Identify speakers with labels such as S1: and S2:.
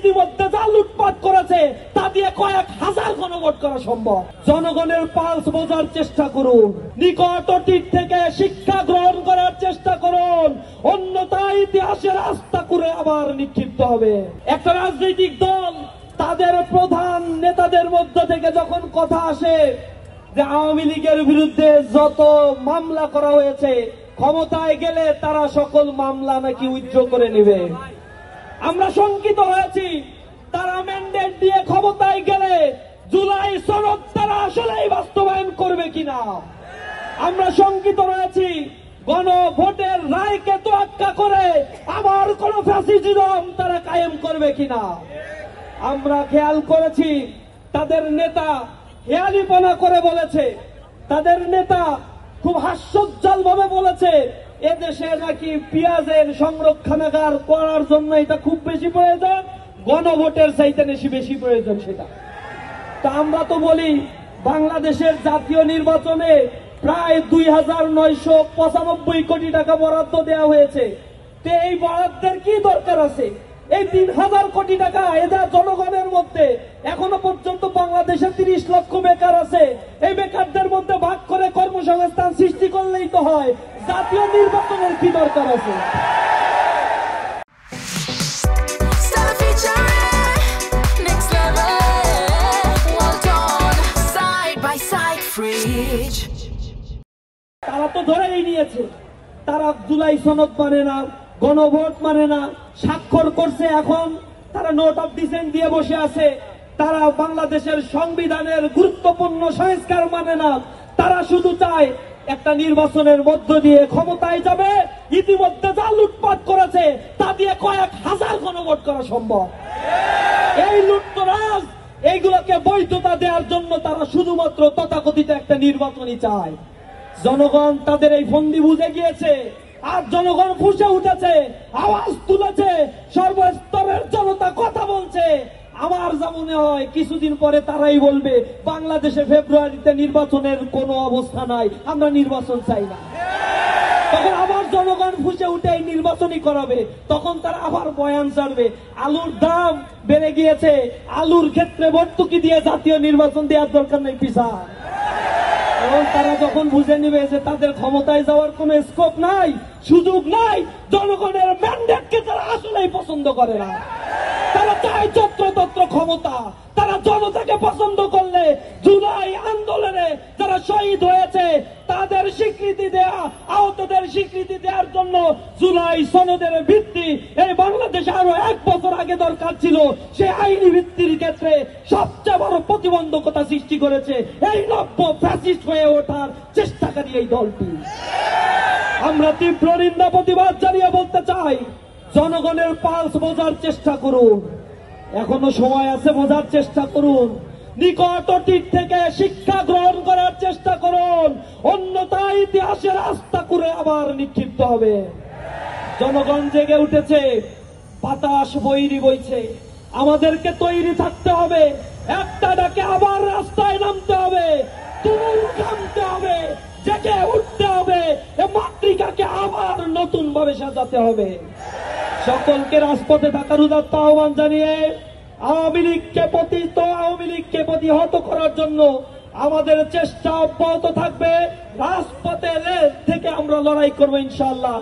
S1: ইতিমধ্যে যা লুটপাট করেছে তা দিয়ে কয়েক হাজার গণভোট করা সম্ভব। জনগণের পালস বোঝার চেষ্টা করুন, নিকট অতীত থেকে শিক্ষা গ্রহণ করার চেষ্টা করুন, অন্যথায় ইতিহাসের আস্থা করে আবার নিক্ষিপ্ত হবে। একটা রাজনৈতিক দল তাদের প্রধান নেতাদের মধ্য থেকে যখন কথা আসে যে আওয়ামী লীগের বিরুদ্ধে যত মামলা করা হয়েছে ক্ষমতায় গেলে তারা সকল মামলা নাকি উইথড্র করে নেবে, আমরা শঙ্কিত হয়েছি তারা ম্যান্ডেট দিয়ে ক্ষমতায় গেলে জুলাই সনদ তারা আসলেই বাস্তবায়ন করবে কিনা। আমরা শঙ্কিত রয়েছি গণভোটের রায়কে তোয়াক্কা করে আবার কোন ফ্যাসিজম তারা কায়েম করবে কিনা। আমরা খেয়াল করেছি তাদের নেতা হেয়ালিপনা করে বলেছে, তাদের নেতা খুব হাস্যোজ্জ্বল ভাবে বলেছে এদেশে নাকি পেঁয়াজের সংরক্ষণাগার করার জন্য এটা খুব বেশি প্রয়োজন, গণভোটের চাইতে বেশি প্রয়োজন সেটা। তা আমরা তো বলি বাংলাদেশের জাতীয় নির্বাচনে প্রায় ২,৯৯৫ কোটি টাকা বরাদ্দ দেওয়া হয়েছে, তো এই বরাদ্দের কি দরকার আছে? এই ৩,০০০ কোটি টাকা এদের জনগণের মধ্যে এখনো পর্যন্ত বাংলাদেশে ৩০ লক্ষ বেকার আছে, এই বেকারদের মধ্যে ভাগ করে কর্মসংস্থান সৃষ্টি করলেই তো হয়, জাতীয় নির্বাচনের কি দরকার আছে? তারা তো ধরেই নিয়েছে তারা জুলাই সনদ মানে না, গণভোট মানে না, স্বাক্ষর করছে, এখন তারা নোট অফ ডিসেন্ট দিয়ে বসে আছে, তারা বাংলাদেশের সংবিধানের গুরুত্বপূর্ণ সংস্কার মানে না, তারা শুধু চায় একটা নির্বাচনের মধ্য দিয়ে ক্ষমতায় যাবে, ইতিমধ্যে যা লুটপাট করেছে তা দিয়ে কয়েক হাজার গণভোট করা সম্ভব। এই লুটতরাজ এইগুলোকে বৈধতা দেওয়ার জন্য তারা শুধুমাত্র তথাকথিত একটা নির্বাচনই চায়। জনগণ তাদের এই ফন্দি বুঝে গিয়েছে, আর জনগণ ফুঁসে উঠেছে, আওয়াজ তুলেছে, সর্বস্তরের জনতা কথা বলছে। আমার যা মনে হয় কিছুদিন পরে তারাই বলবে বাংলাদেশে ফেব্রুয়ারিতে নির্বাচনের কোনো অবস্থা নাই, আমরা নির্বাচন চাই না। তখন আবার জনগণ ফুঁসে উঠে এই নির্বাচনই করাবে, তখন তারা আবার বয়ান ছাড়বে আলুর দাম বেড়ে গিয়েছে, আলুর ক্ষেত্রে ভর্তুকি দিয়ে জাতীয় নির্বাচন দেওয়ার দরকার নেই পিছা। এবং তারা যখন বুঝে নিবে যে তাদের ক্ষমতায় যাওয়ার কোন স্কোপ নাই, সুযোগ নাই, জনগণের ম্যান্ডেটকে তারা আসলেই পছন্দ করে না, তারা চায় যত্রতত্র ক্ষমতা। তারা জনতাকে পছন্দ করলে জুলাই আন্দোলনে যারা শহীদ হয়েছে তাদের স্বীকৃতি দেয়া, আহতদের স্বীকৃতি দেওয়ার জন্য জুলাই সনদের ভিত্তি এই বাংলাদেশে আরো 1 বছর আগে দরকার ছিল। সেই আইনি ভিত্তির ক্ষেত্রে সবচেয়ে বড় প্রতিবন্ধকতা সৃষ্টি করেছে এই নব্য ফ্যাসিস্ট হয়ে ওঠার চেষ্টাকারী এই দলটি। আমরা তীব্র নিন্দা প্রতিবাদ জানিয়ে বলতে চাই, জনগণের পালস বোঝার চেষ্টা করুন, এখনো সময় আছে, বোঝার চেষ্টা করুন, নিকট অতীত থেকে শিক্ষা গ্রহণ করার চেষ্টা করুন, অন্যথায় ইতিহাসের আস্থা করে আবার নিক্ষিপ্ত হবে। জনগণ জেগে উঠেছে, বাতাস বৈরী বইছে, আমাদেরকে তৈরি থাকতে হবে, একটা ডাকে আবার রাস্তায় নামতে হবে, তুমুল ঘামতে হবে, জেগে উঠতে হবে, মাতৃকাকে আবার নতুন ভাবে সাজাতে হবে। সকলকে রাজপথে থাকার উদাত্ত আহ্বান জানিয়ে আওয়ামী লীগকে প্রতিহত করার জন্য আমাদের চেষ্টা অব্যাহত থাকবে। রাজপথে থেকে আমরা লড়াই করবো ইনশাআল্লাহ।